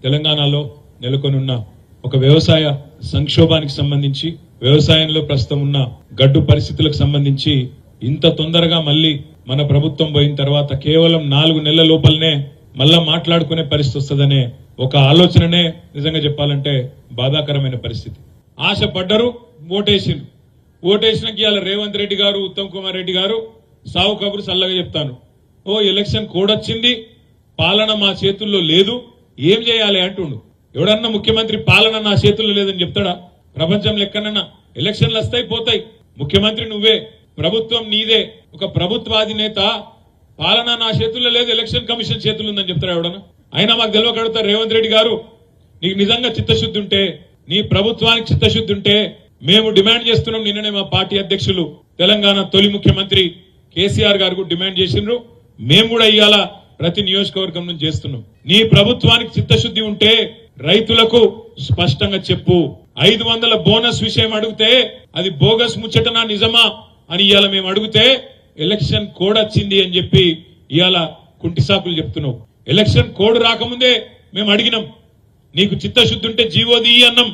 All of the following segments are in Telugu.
తెలంగాణలో నెలకొనున్న ఒక వ్యవసాయ సంక్షోభానికి సంబంధించి, వ్యవసాయంలో ప్రస్తుతం ఉన్న గడ్డు పరిస్థితులకు సంబంధించి ఇంత తొందరగా మళ్ళీ మన ప్రభుత్వం పోయిన తర్వాత కేవలం 4 నెలల లోపలనే మళ్ళా మాట్లాడుకునే పరిస్థితి వస్తుందనే ఒక ఆలోచననే నిజంగా చెప్పాలంటే బాధాకరమైన పరిస్థితి. ఆశ పడ్డరు, ఓటేసినకి ఇవాళ రేవంత్ రెడ్డి గారు, ఉత్తమ్ కుమార్ రెడ్డి గారు సావు కబురు చల్లగా చెప్తాను. ఎలక్షన్ కోడ్ వచ్చింది, పాలన మా చేతుల్లో లేదు, ఏం చేయాలి అంటుండు. ఎవడన్నా ముఖ్యమంత్రి పాలన నా చేతుల్లో లేదని చెప్తాడా? ప్రపంచంలో ఎక్కడన్నా ఎలక్షన్లు వస్తాయి పోతాయి, ముఖ్యమంత్రి నువ్వే, ప్రభుత్వం నీదే. ఒక ప్రభుత్వాధినేత పాలన నా చేతుల్లో లేదు, ఎలక్షన్ కమిషన్ చేతుల్లో ఉందని చెప్తారా ఎవడన్నా? అయినా మాకు తెలియకడుగుతారు, రేవంత్ రెడ్డి గారు నీకు నిజంగా చిత్తశుద్ధి ఉంటే, నీ ప్రభుత్వానికి చిత్తశుద్ధి ఉంటే మేము డిమాండ్ చేస్తున్నాం. నిన్ననే మా పార్టీ అధ్యక్షులు తెలంగాణ తొలి ముఖ్యమంత్రి కేసీఆర్ గారు డిమాండ్ చేసిండ్రు. మేము కూడా ఇవాళ ప్రతి నియోజకవర్గం నుంచి చేస్తున్నాం. నీ ప్రభుత్వానికి చిత్తశుద్ధి ఉంటే రైతులకు స్పష్టంగా చెప్పు. 500 బోనస్ విషయం అడిగితే అది బోగస్ ముచ్చటనా నిజమా అని ఇవాళ మేము అడిగితే ఎలక్షన్ కోడ్ వచ్చింది అని చెప్పి ఇవాళ కుంటి సాకులు చెప్తున్నావు. ఎలక్షన్ కోడ్ రాకముందే మేము అడిగినాం, నీకు చిత్తశుద్ధి ఉంటే జీవోది అన్నాం,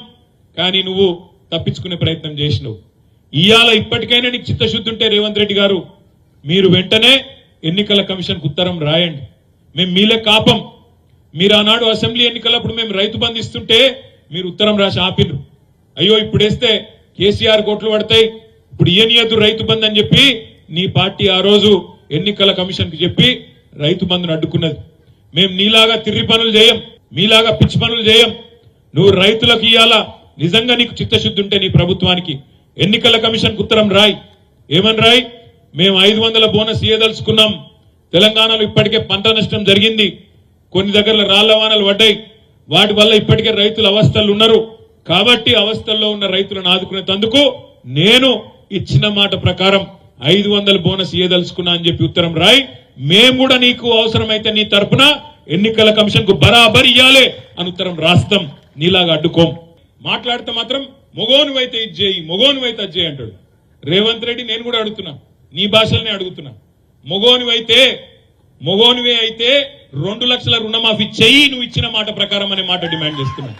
కానీ నువ్వు తప్పించుకునే ప్రయత్నం చేసినావు. ఇవాళ ఇప్పటికైనా నీకు చిత్తశుద్ధి ఉంటే రేవంత్ రెడ్డి గారు మీరు వెంటనే ఎన్నికల కమిషన్ కు ఉత్తరం రాయండి. మేము మీలే కాపం. మీరు ఆనాడు అసెంబ్లీ ఎన్నికలప్పుడు మేము రైతు బంధు ఇస్తుంటే మీరు ఉత్తరం రాసి ఆపిన్రు. అయ్యో ఇప్పుడు వేస్తే కేసీఆర్ కోట్లు పడతాయి, ఇప్పుడు ఇయనియద్దు రైతు బంధు అని చెప్పి నీ పార్టీ ఆ రోజు ఎన్నికల కమిషన్ కి చెప్పి రైతు బంధును అడ్డుకున్నది. మేము నీలాగా తిర్రి పనులు చేయం, మీలాగా పిచ్చి పనులు చేయం. నువ్వు రైతులకు ఇయ్యాలా నిజంగా నీకు చిత్తశుద్ధి ఉంటే నీ ప్రభుత్వానికి ఎన్నికల కమిషన్ కు ఉత్తరం రాయి. ఏమని రాయి? మేము 500 బోనస్ ఇయ్యదలుచుకున్నాం. తెలంగాణలో ఇప్పటికే పంట నష్టం జరిగింది, కొన్ని దగ్గర రాళ్ల వానలు పడ్డాయి, వాటి వల్ల ఇప్పటికే రైతులు అవస్థలు ఉన్నారు. కాబట్టి అవస్థల్లో ఉన్న రైతులను ఆదుకునేందుకు నేను ఇచ్చిన మాట ప్రకారం 500 బోనస్ ఇయ్యదలుచుకున్నా అని చెప్పి ఉత్తరం రాయి. మేము కూడా నీకు అవసరమైతే నీ తరపున ఎన్నికల కమిషన్ కు బరాబర్ ఇయ్యాలి అని ఉత్తరం రాస్తాం. నీలాగా అడ్డుకోం. మాట్లాడితే మాత్రం మొగోనువైతే ఇది చేయి, మొగోనువైతే అది చేయి అంటాడు రేవంత్ రెడ్డి. నేను కూడా అడుగుతున్నా, నీ భాషలనే అడుగుతున్నా. మొగోనివే అయితే 2 లక్షల రుణమాఫీ చెయ్యి నువ్వు ఇచ్చిన మాట ప్రకారం అనే మాట డిమాండ్ చేస్తున్నా.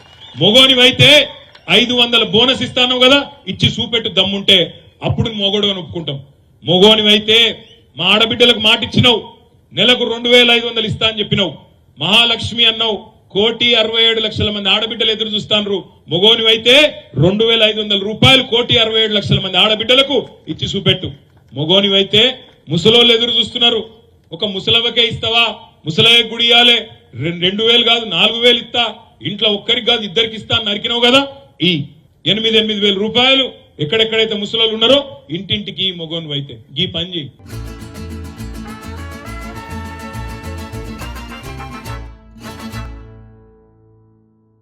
మొగోనివైతే 500 బోనస్ ఇస్తాను కదా, ఇచ్చి చూపెట్టు దమ్ముంటే, అప్పుడు మొగోడు అని ఒప్పుకుంటాం. మొగోనివైతే మా ఆడబిడ్డలకు మాట ఇచ్చినావు, నెలకు 2500 ఇస్తా అని చెప్పినావు. మహాలక్ష్మి అన్నావు, 1,67,00,000 మంది ఆడబిడ్డలు ఎదురు చూస్తాను. మొగోనివైతే 2,500 రూపాయలు 1,67,00,000 మంది ఆడబిడ్డలకు ఇచ్చి చూపెట్టు. మొగోనివైతే ముసలోళ్ళు ఎదురు చూస్తున్నారు, ఒక ముసలవకే ఇస్తావా? ముసలయ్య గుడి ఇవ్వాలి, 2,000 కాదు 4,000 ఇస్తా, ఇంట్లో ఒక్కరికి కాదు ఇద్దరికి ఇస్తా అని నరికినావు కదా, ఈ 8,000 రూపాయలు ఎక్కడెక్కడైతే ముసలోళ్ళు ఉన్నారో ఇంటింటికి మొగోనివైతే ఈ పని చేయి.